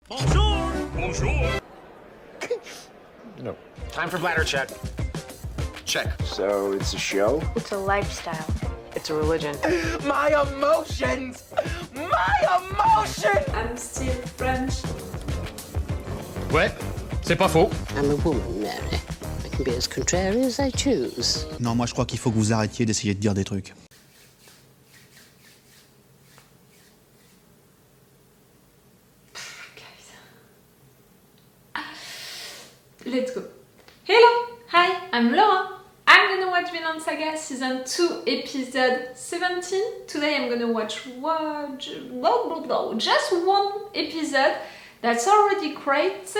Bonjour! Bonjour! No. Time for bladder check. Check. So it's a show? It's a lifestyle. It's a religion. My emotions! My emotions! I'm still French. Ouais, c'est pas faux. I'm a woman, Mary. I can be as contrary as I choose. Non, moi je crois qu'il faut que vous arrêtiez d'essayer de dire des trucs. Let's go. Hello! Hi, I'm Laura. I'm gonna watch Vinland Saga Season 2, Episode 17. Today I'm gonna watch just one episode. That's already great.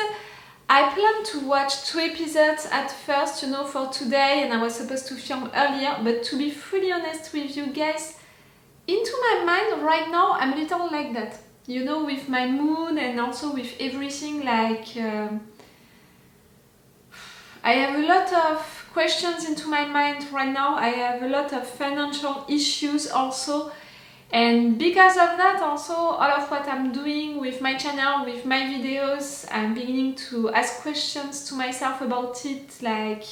I planned to watch 2 episodes at first, you know, for today, and I was supposed to film earlier, but to be fully honest with you guys, into my mind right now I'm a little like that. You know, with my mood and also with everything, like I have a lot of questions into my mind right now. I have a lot of financial issues also, and because of that also all of what I'm doing with my channel, with my videos, I'm beginning to ask questions to myself about it, like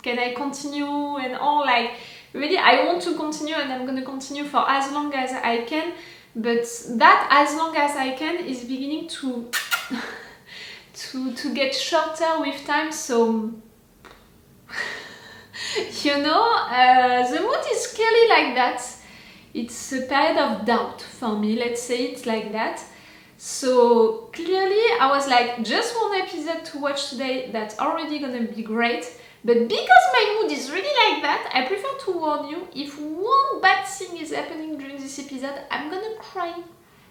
can I continue and all. Like really I want to continue and I'm gonna continue for as long as I can, but that as long as I can is beginning to to get shorter with time. So you know, the mood is clearly like that. It's a period of doubt for me, let's say it like that. So clearly I was like, just one episode to watch today, that's already gonna be great. But because my mood is really like that, I prefer to warn you, if one bad thing is happening during this episode, I'm gonna cry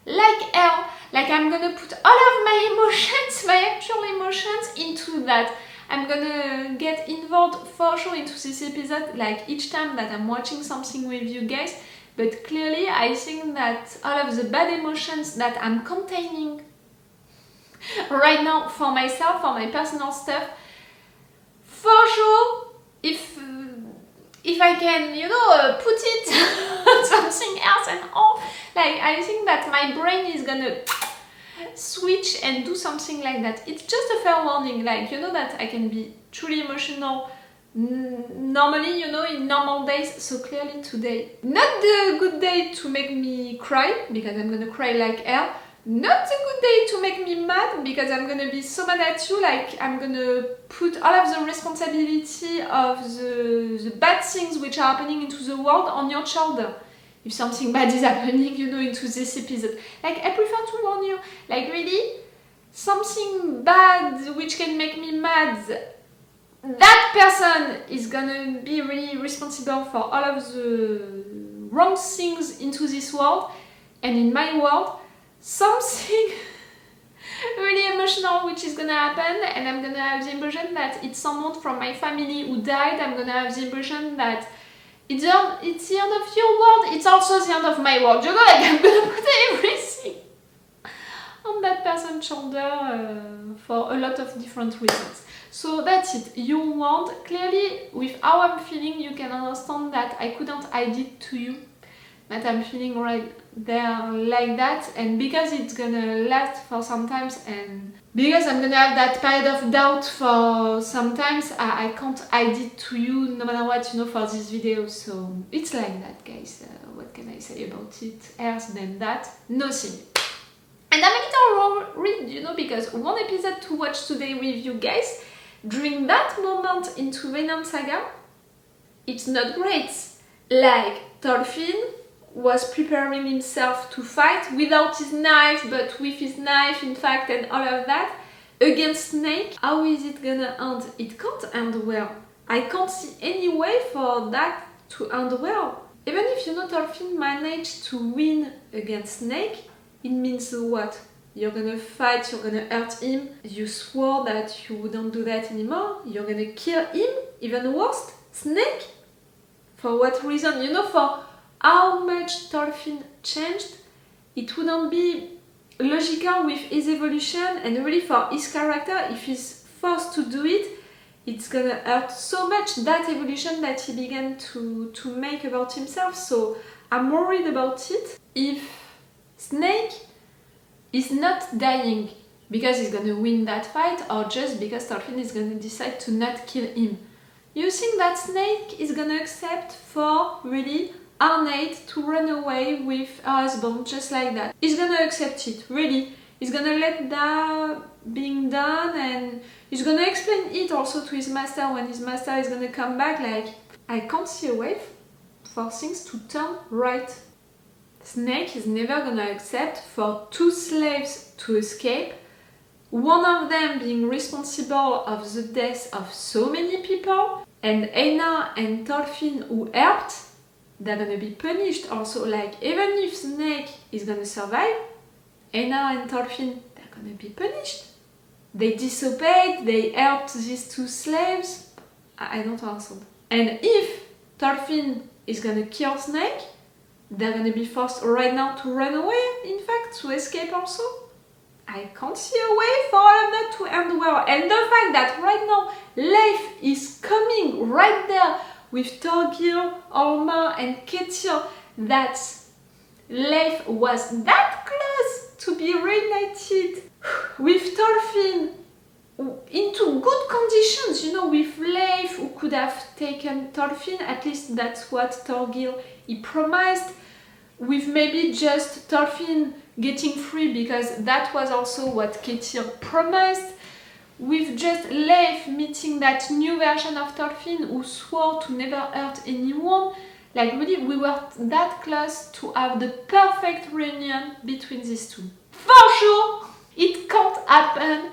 like hell. Like I'm gonna put all of my emotions, my actual emotions into that. I'm gonna get involved for sure into this episode, like each time that I'm watching something with you guys. But clearly I think that all of the bad emotions that I'm containing right now for myself, for my personal stuff, for sure, if I can, you know, put it on something else and all, like I think that my brain is gonna switch and do something like that. It's just a fair warning, like, you know, that I can be truly emotional normally, you know, in normal days. So clearly today, not the good day to make me cry, because I'm gonna cry like hell. Not a good day to make me mad, because I'm gonna be so mad at you, like I'm gonna put all of the responsibility of the bad things which are happening into the world on your shoulder. If something bad is happening, you know, into this episode. Like, I prefer to warn you, like really, something bad which can make me mad, that person is gonna be really responsible for all of the wrong things into this world. And in my world, something really emotional which is gonna happen, and I'm gonna have the impression that it's someone from my family who died. I'm gonna have the impression that it's the end of your world, it's also the end of my world. You know, like I'm gonna put everything on that person's shoulder for a lot of different reasons. So that's it, you warned. Clearly, with how I'm feeling, you can understand that I couldn't hide it to you, that I'm feeling right there like that, and because it's gonna last for some times, and because I'm gonna have that period of doubt for sometimes, I can't hide it to you no matter what, you know, for this video. So it's like that, guys. What can I say about it else than that? Nothing. And I'm a little worried, you know, because one episode to watch today with you guys, during that moment into Vinland Saga, it's not great. Like Thorfinn was preparing himself to fight without his knife, but with his knife in fact, and all of that, against snake. How is it gonna end? It can't end well. I can't see any way for that to end well. Even if, you know, Thorfinn managed to win against snake, it means what? You're gonna fight, you're gonna hurt him, you swore that you wouldn't do that anymore, you're gonna kill him, even worse, snake? For what reason? You know, for how much Thorfinn changed, it wouldn't be logical with his evolution, and really for his character, if he's forced to do it, it's gonna hurt so much, that evolution that he began to make about himself. So I'm worried about it. If Snake is not dying, because he's gonna win that fight, or just because Thorfinn is gonna decide to not kill him. You think that Snake is gonna accept for really Arnheid to run away with her husband just like that? He's gonna accept it, really. He's gonna let that being done, and he's gonna explain it also to his master when his master is gonna come back, like, I can't see a way for things to turn right. Snake is never gonna accept for two slaves to escape, one of them being responsible of the death of so many people, and Einar and Thorfinn who helped, they're gonna be punished also. Like, even if Snake is gonna survive, Einar and Thorfinn, they're gonna be punished. They disobeyed, they helped these two slaves. I don't understand. And if Thorfinn is gonna kill Snake, they're gonna be forced right now to run away, in fact, to escape also. I can't see a way for all of that to end well. And the fact that right now Leif is coming right there with thorgil, olmar and ketil, that Leif was that close to be reunited with Thorfinn into good conditions, you know, with Leif who could have taken Thorfinn, at least that's what Thorgil he promised, with maybe just Thorfinn getting free, because that was also what Ketil promised, with just Leif meeting that new version of Thorfinn who swore to never hurt anyone. Like, really, we were that close to have the perfect reunion between these two. For sure, it can't happen.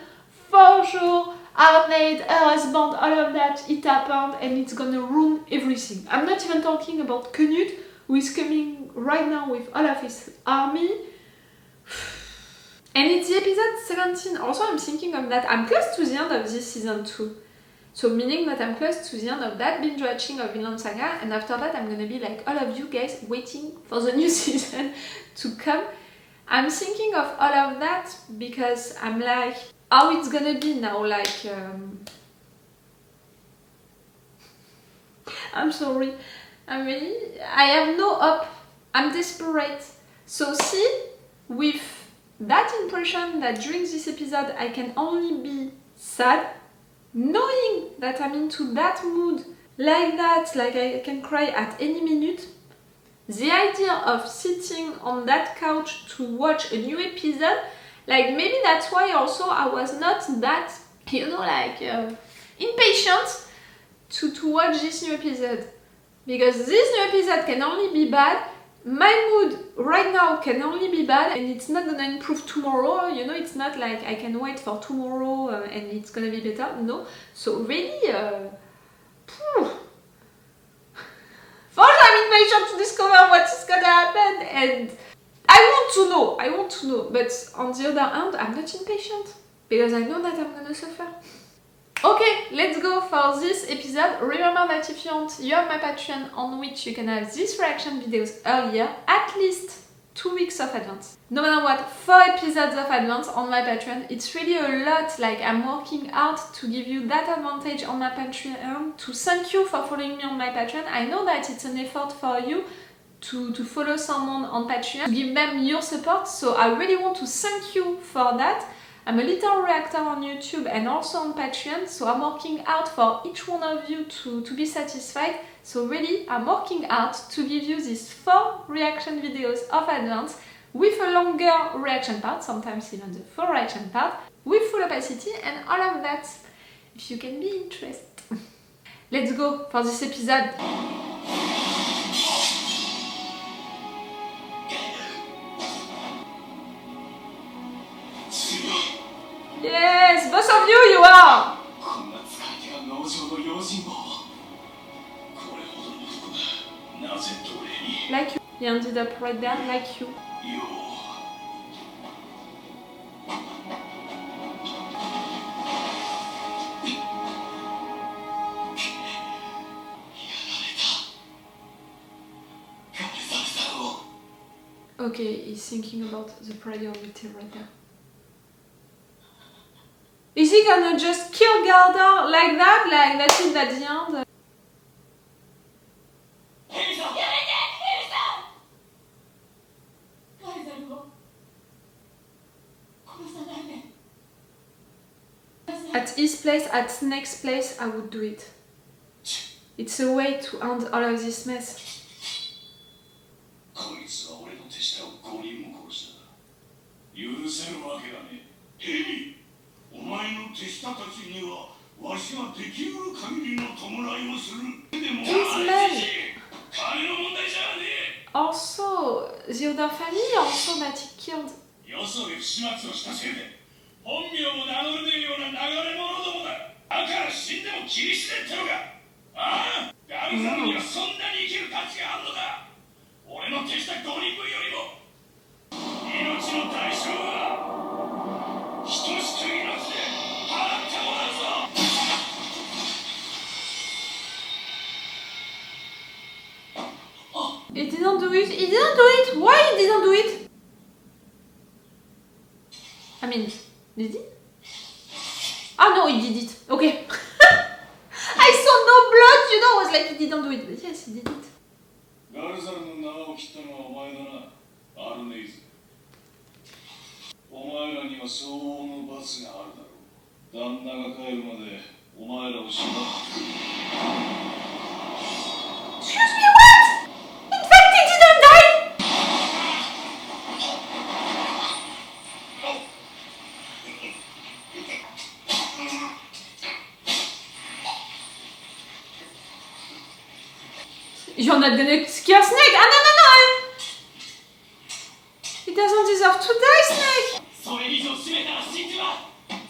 For sure, Arnheid, her husband, all of that, it happened, and it's gonna ruin everything. I'm not even talking about Canute, who is coming right now with all of his army. And it's the episode 17. Also, I'm thinking of that. I'm close to the end of this season 2. So meaning that I'm close to the end of that binge watching of Vinland Saga, and after that I'm gonna be like all of you guys waiting for the new season to come. I'm thinking of all of that because I'm like, how it's gonna be now, like... I'm sorry. I have no hope. I'm desperate. So see, with that impression that during this episode I can only be sad, knowing that I'm into that mood, like that, like I can cry at any minute, the idea of sitting on that couch to watch a new episode, like maybe that's why also I was not that, you know, like impatient to watch this new episode. Because this new episode can only be bad, my mood right now can only be bad, and it's not gonna improve tomorrow, you know, it's not like I can wait for tomorrow and it's gonna be better, no. So really, first I'm impatient to discover what is gonna happen, and I want to know, but on the other hand, I'm not impatient, because I know that I'm gonna suffer. Okay, let's go for this episode. Remember that if you want, you have my Patreon on which you can have these reaction videos earlier, at least 2 weeks of advance. No matter what, 4 episodes of advance on my Patreon. It's really a lot, like I'm working hard to give you that advantage on my Patreon, to thank you for following me on my Patreon. I know that it's an effort for you to follow someone on Patreon, to give them your support, so I really want to thank you for that. I'm a little reactor on YouTube and also on Patreon, so I'm working hard for each one of you to be satisfied. So really, I'm working hard to give you these 4 reaction videos of advance with a longer reaction part, sometimes even the full reaction part, with full opacity and all of that, if you can be interested. Let's go for this episode. Yes, both of you are! Like you. He ended up right there, like you. Okay, he's thinking about the priority right there. Is he gonna just kill Gardar like that? Like that's it at the end? At his place, at next place, I would do it. It's a way to end all of this mess. こいつは俺の手下を5人も殺した。許せるわけがねえ。ヘビ、お前の手下たちにはわしができる限りの弔いをする。でも、金の問題じゃねえ。Also, the other family also that he killed. よそで不始末をしたせいで、本名も名乗れねえような流れ者どもだ。だから死んでも切り捨てってのか。ああ、ガルザムにはそんなに生きる価値があるのか。俺の手下5人分よりも命の代償は等しく命で払ってもらうぞ。He didn't do it. He didn't do it. Why he didn't do it? I mean, did he? Ah no, he did it. Okay. I saw no blood, you know. I was like, he didn't do it. But yes, he did it. ガルザルの縄を切ったのはお前だな、アルネイズ。お前らには相応の罰があるだろう。旦那が帰るまでお前らを縛って。Excuse me, what? In fact, he didn't die. You're not gonna scare Snake. Ah no, no, no. He doesn't deserve to die, Snake. それ以上締めたら死んじまう。ガレ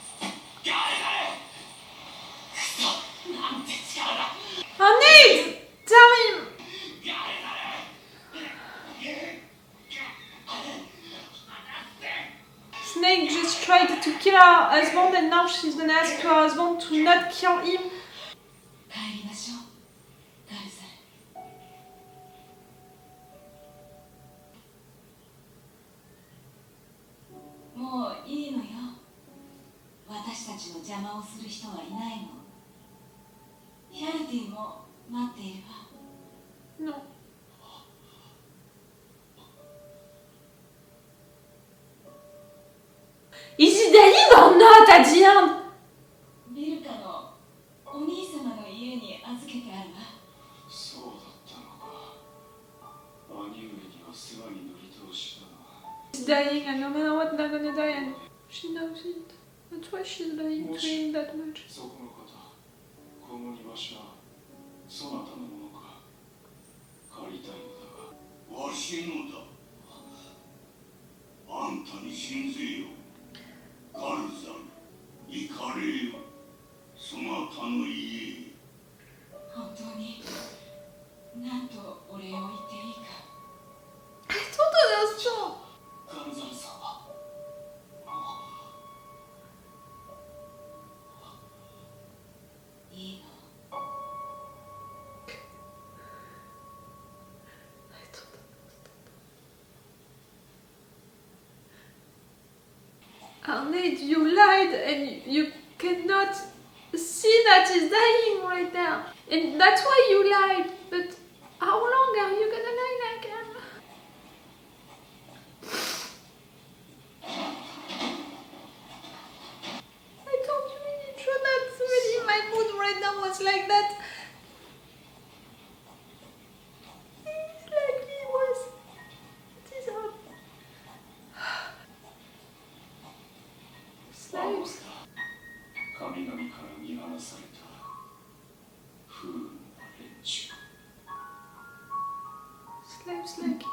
ガレ。くそ、なんて力だ。Arnheid, tell him. ガレガレ。Snake just tried to kill her husband and now she's gonna ask her husband to not kill him. 帰りましょう、ガルザル。もういいのよ。私たちの邪魔をする人はいないの。ヒャルティも待っているわ。No. Is he dying or not at the end? ビルカのお兄様の家に預けてあるわ。そうだったのか。兄上には世話に乗り通しだな。She's dying and no matter what they're gonna die and she knows it. That's why she's lying to him that much. そこの方、この庭師はそなたのものか。借りたいのだが。わしのだ。あんたに信ぜよ。ガルザル、行かれよ。そなたの家へ。本当に何とお礼を言っていいか。I don't understand. ガルザルさんは。いいの。Arnheid, you lied and you cannot see that he's dying right there. And that's why you lied. But how long are you gonna lie like that? I don't really true that really my mood right now was like that. It's like he was. It is hard. Slaves. 神々から見放された不運な連中。Slaves like him.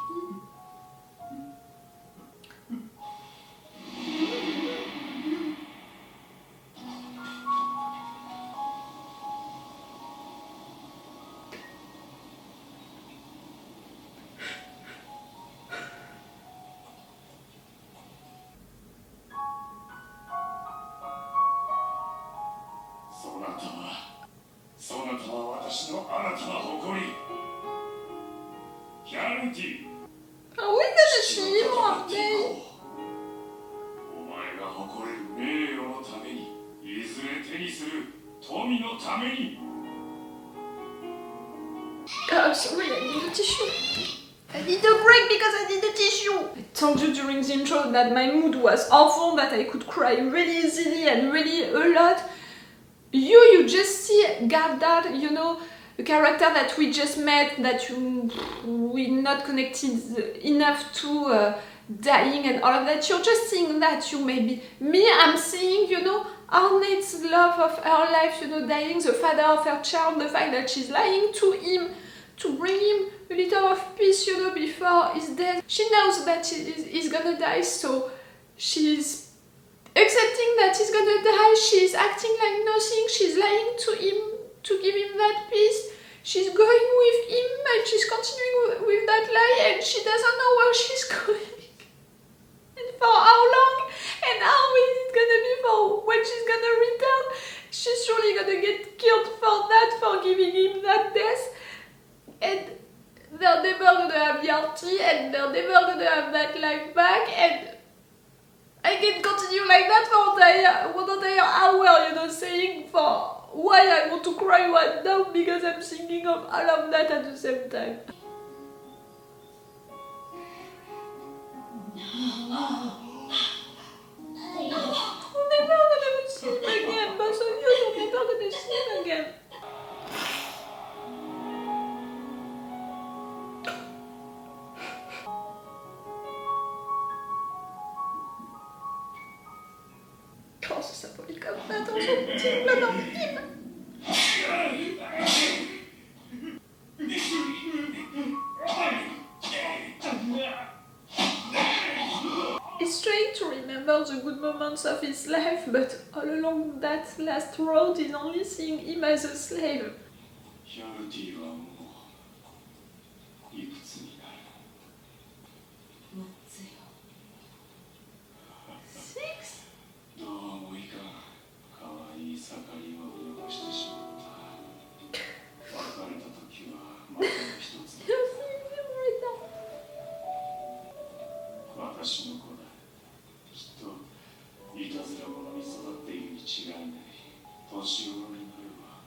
Are we gonna see him one day? お前が誇れる名誉のために、いずれ手にする富のために。 Oh, sorry, I need a tissue. I need a break because I need a tissue. I told you during the intro that my mood was awful, that I could cry really easily and really a lot. You just see Gardar, you know, the character that we just met, that we're not connected enough to, dying and all of that. You're just seeing that, you maybe. Me, I'm seeing, you know, Arnheid's love of her life, you know, dying, the father of her child, the fact that she's lying to him, to bring him a little of peace, you know, before his death. She knows that he's gonna die, so she's accepting that he's gonna die. She's acting like nothing. She's lying to him to give him that peace. She's going with him and she's continuing with that lie, and she doesn't know where she's going and for how long and how is it gonna be for when she's gonna return. She's surely gonna get killed for that, for giving him that death. And they're never gonna have Yarty, and they're never gonna have that life back, and I can continue like that for one entire hour, you know, saying for why I want to cry right now, because I'm thinking of all of that at the same time. We're never gonna see him again, both of you, you're never gonna see him again. Oh, c'est symbolique comme ça, dans son petit plat dans le film. He's trying to remember the good moments of his life, but all along that last road, he's only seeing him as a slave. 私の子だ。きっといたずら者に育っているに違いない。年頃になれば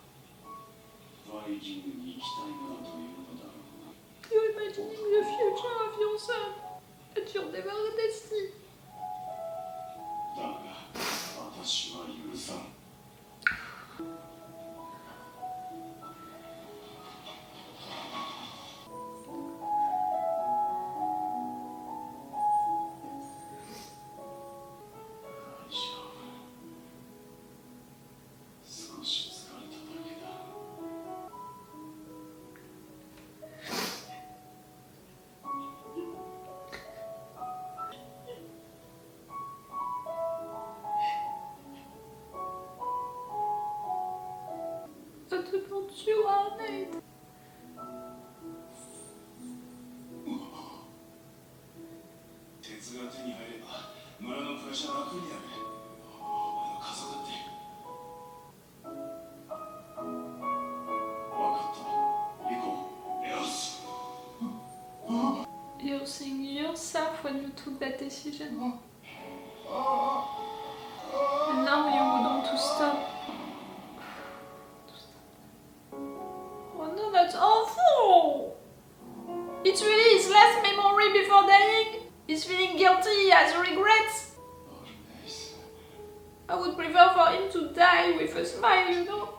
バイキングに行きたいなというのだろう。 You're imagining the future of your son, but you're never gonna see. だが私は許さん。 What about you, Arnheid? 鉄が手に入れば村の暮らしは楽になる。お前の傘だって。分かった。行こう。よし。 You're seeing yourself when you took that decision. And now you want to stop. Oh no, that's awful! It's really his last memory before dying. He's feeling guilty, he has regrets. I would prefer for him to die with a smile, you know?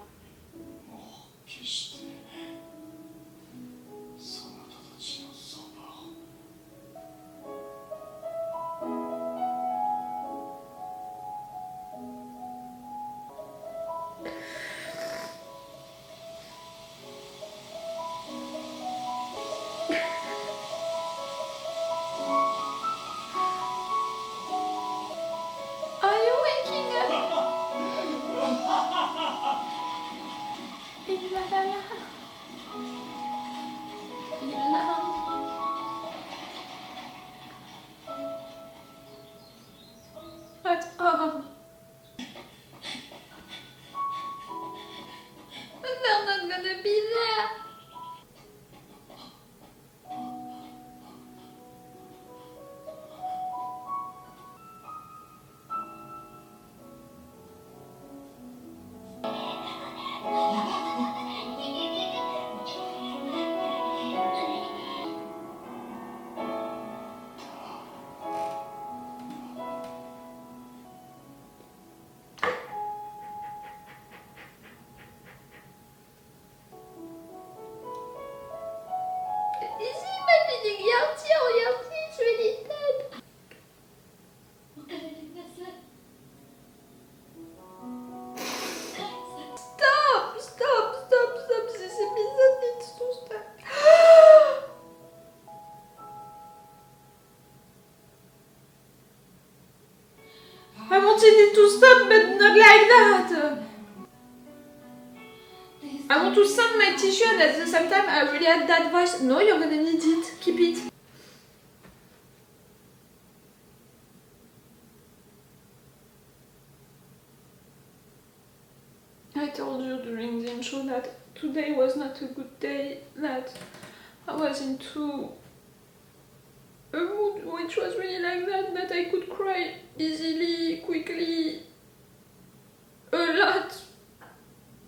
Are you waking up? Is he imagining Yalti or Yalti is really dead? Stop! This episode needs to stop. I wanted it to stop, but not like that. I want to send my tissue and at the same time I really had that voice. No, you're gonna need it. Keep it. I told you during the intro that today was not a good day, that I was into a mood which was really like that I could cry easily, quickly, a lot.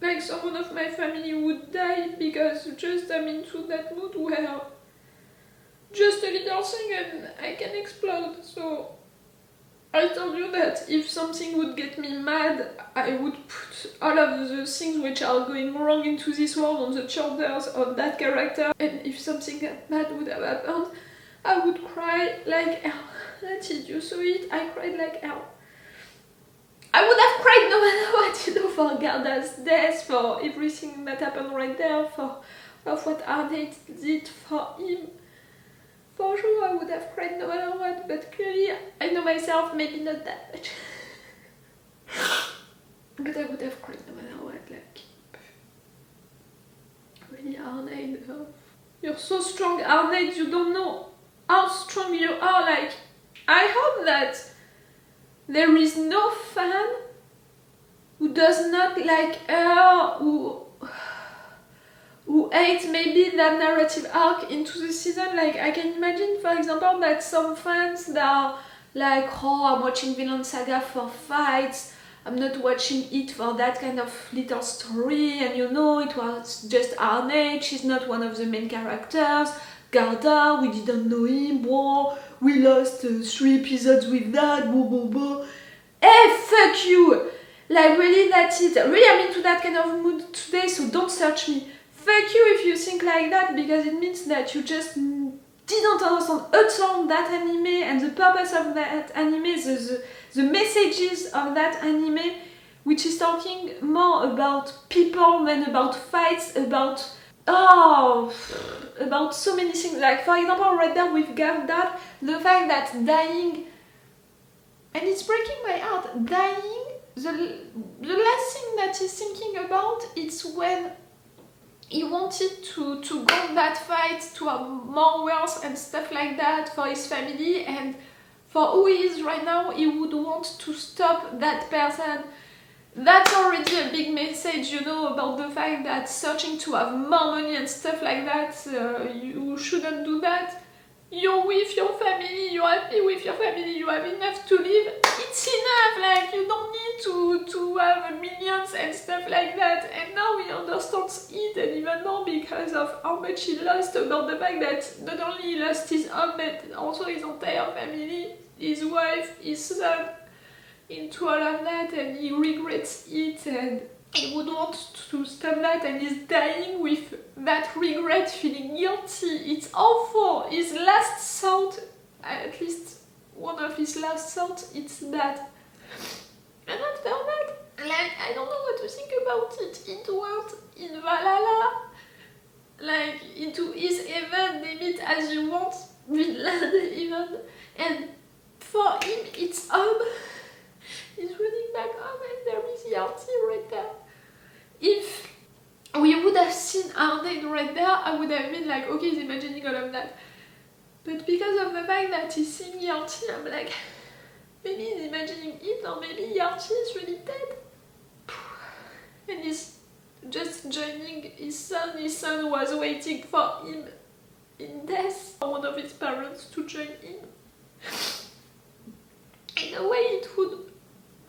Like someone of my family would die because just I'm into that mood where just a little thing and I can explode. So I told you that if something would get me mad, I would put all of the things which are going wrong into this world on the shoulders of that character. And if something bad would have happened, I would cry like hell. That's it, you saw it, I cried like hell. I would have cried no matter what, you know, for Gardar's death, for everything that happened right there, for what Arnheid did for him. For sure, I would have cried no matter what, but clearly, I know myself, maybe not that much. But I would have cried no matter what, like... Really, Arnheid, you're so strong, Arnheid, you don't know how strong you are, like... I hope that there is no fan who does not like her, who hates maybe that narrative arc into the season. Like, I can imagine, for example, that some fans that are like, oh, I'm watching Vinland Saga for fights, I'm not watching it for that kind of little story, and you know, it was just Arnheid, she's not one of the main characters. Gardar, we didn't know him, whoa, we lost 3 episodes with that, blah blah blah. Hey, fuck you! Like, really, that's it. Really, I'm into that kind of mood today, so don't search me. Fuck you if you think like that, because it means that you just didn't understand at all that anime and the purpose of that anime, the messages of that anime, which is talking more about people than about fights, about so many things. Like, for example, right there with Gardar, the fact that dying, and it's breaking my heart, dying, the last thing that he's thinking about is when he wanted to go on that fight, to have more wealth and stuff like that for his family, and for who he is right now, he would want to stop that person. That's already a big message, you know, about the fact that searching to have more money and stuff like that, you shouldn't do that. You're with your family, you're happy with your family, you have enough to live, it's enough, like, you don't need to have millions and stuff like that. And now he understands it, and even more because of how much he lost, about the fact that not only he lost his home, but also his entire family, his wife, his son, into all of that, and he regrets it, and he would want to stop that, and he's dying with that regret, feeling guilty. It's awful. His last thought, at least one of his last thoughts, it's that. And after that, like, I don't know what to think about it. It went in Valhalla, like, into his heaven, name it as you want, Vinland even, and for him it's home. He's running back home, and there is Yalti right there. If we would have seen Arnheid right there, I would have been like, okay, he's imagining all of that. But because of the fact that he's seeing Yalti, I'm like, maybe he's imagining it, or maybe Yalti is really dead. And he's just joining his son. His son was waiting for him in death, for one of his parents to join him. In a way, it would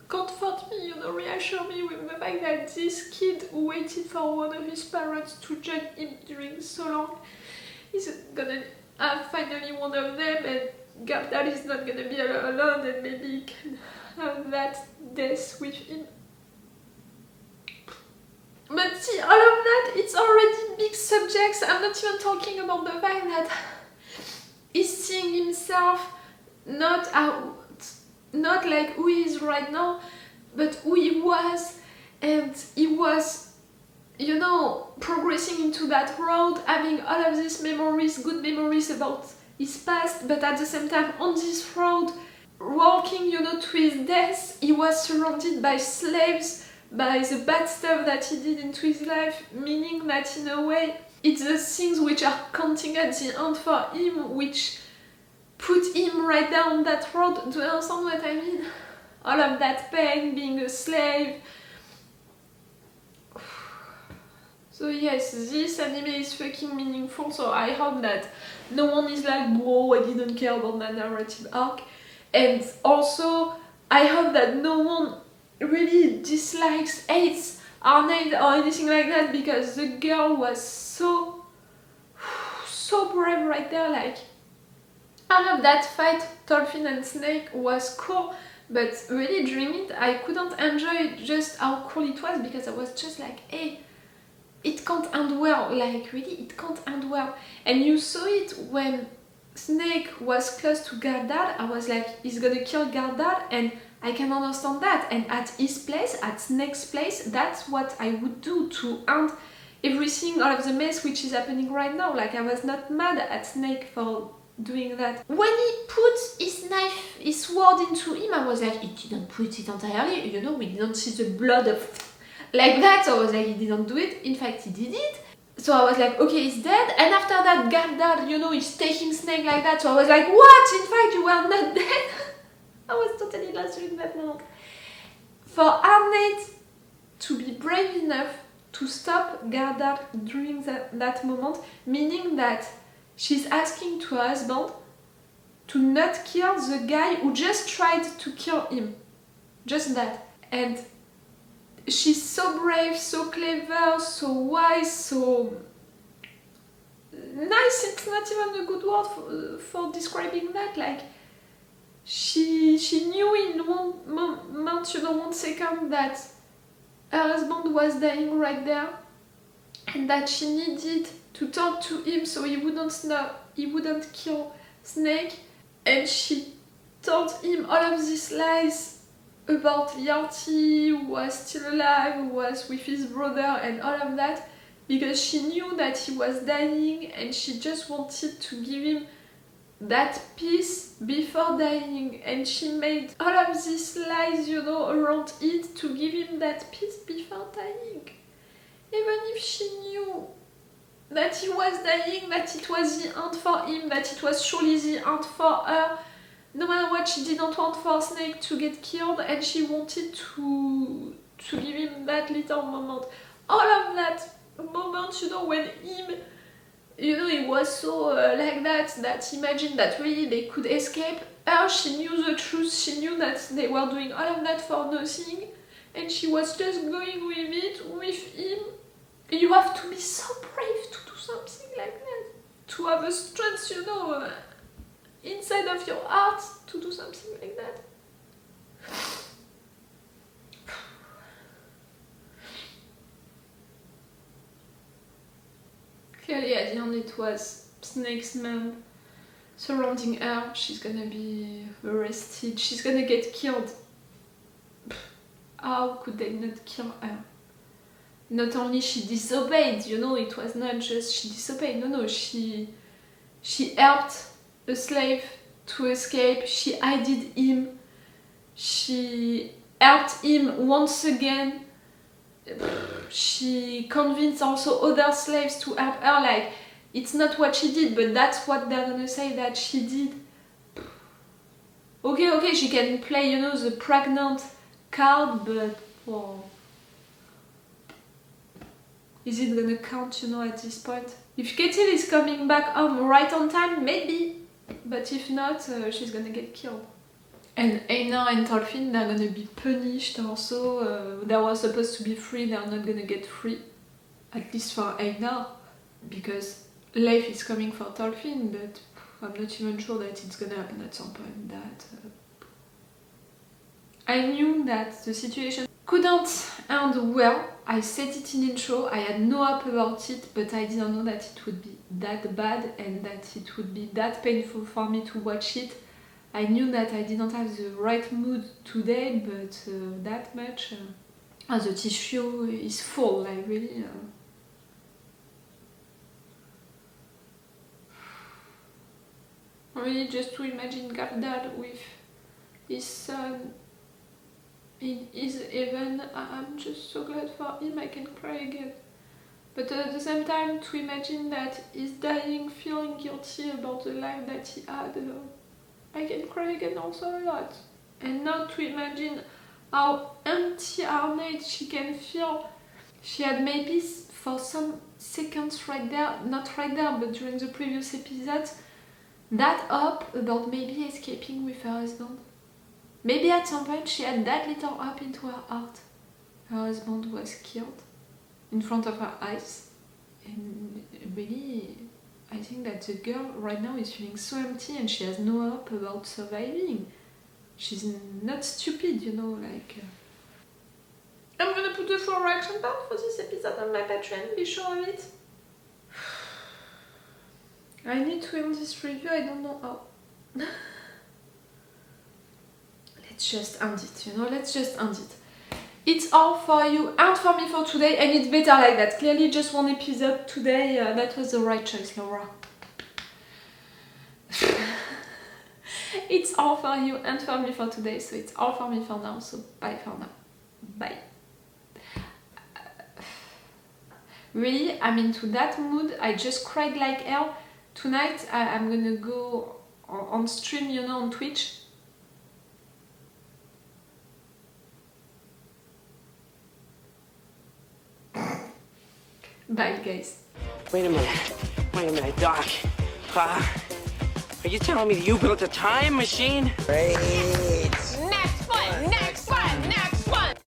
comfort me, you know, reassure me with the fact that this kid who waited for one of his parents to join him during so long is gonna have finally one of them, and Gardar is not gonna be alone, and maybe he can have that death with him. But see, all of that, it's already big big subjects. I'm not even talking about the fact that he's seeing himself not like who he is right now, but who he was, and he was, you know, progressing into that road, having all of these memories, good memories about his past, but at the same time on this road, walking, you know, to his death, he was surrounded by slaves, by the bad stuff that he did into his life, meaning that in a way, it's the things which are counting at the end for him, which put him right down that road. Do you understand what I mean? All of that pain, being a slave. So yes, this anime is fucking meaningful, so I hope that no one is like, bro, I didn't care about that narrative arc. And also, I hope that no one really dislikes, hates Arnheid or anything like that, because the girl was so brave right there. Like, all of that fight, Thorfinn and Snake, was cool, but really during it, I couldn't enjoy just how cool it was, because I was just like, hey, it can't end well, like really, it can't end well. And you saw it when Snake was close to Gardar. I was like, he's gonna kill Gardar, and I can understand that. And at his place, at Snake's place, that's what I would do to end everything, all of the mess which is happening right now. Like, I was not mad at Snake for doing that. When he put his knife, his sword into him, I was like, he didn't put it entirely, you know, we didn't see the blood of like that, so I was like, he didn't do it. In fact, he did it. So I was like, okay, he's dead. And after that, Gardar, you know, he's taking Snake like that, so I was like, what? In fact, you were not dead. I was totally lost during that moment. For Arnheid to be brave enough to stop Gardar during that moment, meaning that she's asking to her husband to not kill the guy who just tried to kill him. Just that. And she's so brave, so clever, so wise, so nice. It's not even a good word for describing that. Like, she knew in one moment, you know, 1 second, that her husband was dying right there, and that she needed to talk to him so he wouldn't kill Snake. And she told him all of these lies about Yarti, who was still alive, who was with his brother, and all of that, because she knew that he was dying, and she just wanted to give him that peace before dying. And she made all of these lies, you know, around it to give him that peace before dying. Even if she knew that he was dying, that it was the end for him, that it was surely the end for her. No matter what, she didn't want for Snake to get killed, and she wanted to give him that little moment. All of that moment, you know, when him, you know, he was so like that he imagined that really they could escape. Her, she knew the truth, she knew that they were doing all of that for nothing, and she was just going with it, with him. You have to be so brave to do something like that. To have a strength, you know, inside of your heart to do something like that. Clearly at the end it was Snake's mom surrounding her. She's gonna be arrested, she's gonna get killed. How could they not kill her? Not only she disobeyed, you know, it was not just she disobeyed, no, she helped a slave to escape, she aided him, she helped him once again, she convinced also other slaves to help her. Like, it's not what she did, but that's what they're gonna say that she did. Okay, she can play, you know, the pregnant card, but well, is it gonna count, you know, at this point? If Ketil is coming back home right on time, maybe. But if not, she's gonna get killed. And Einar and Thorfinn, they're gonna be punished also. They were supposed to be free, they're not gonna get free. At least for Einar. Because life is coming for Thorfinn, but I'm not even sure that it's gonna happen at some point. That I knew that the situation couldn't And well, I said it in intro, I had no hope about it, but I didn't know that it would be that bad and that it would be that painful for me to watch it. I knew that I didn't have the right mood today, but that much. The tissue is full, like really. Really, just to imagine Gardar with his son in his heaven, I'm just so glad for him, I can cry again. But at the same time, to imagine that he's dying, feeling guilty about the life that he had, I can cry again also a lot. And now to imagine how empty Arnheid she can feel. She had maybe for some seconds right there, not right there, but during the previous episodes, that hope about maybe escaping with her husband. Maybe at some point she had that little hope into her heart. Her husband was killed in front of her eyes. And really, I think that the girl right now is feeling so empty and she has no hope about surviving. She's not stupid, you know, like... I'm gonna put the full reaction part for this episode on my Patreon, be sure of it. I need to end this review, I don't know how. Let's just end it, you know, let's just end it. It's all for you and for me for today, and it's better like that. Clearly just one episode today, that was the right choice, Laura. It's all for you and for me for today, so it's all for me for now, so bye for now. Bye. Really, I'm into that mood, I just cried like hell. Tonight I'm gonna go on stream, you know, on Twitch. Bye, guys. Wait a minute, Doc. Are you telling me that you built a time machine? Great.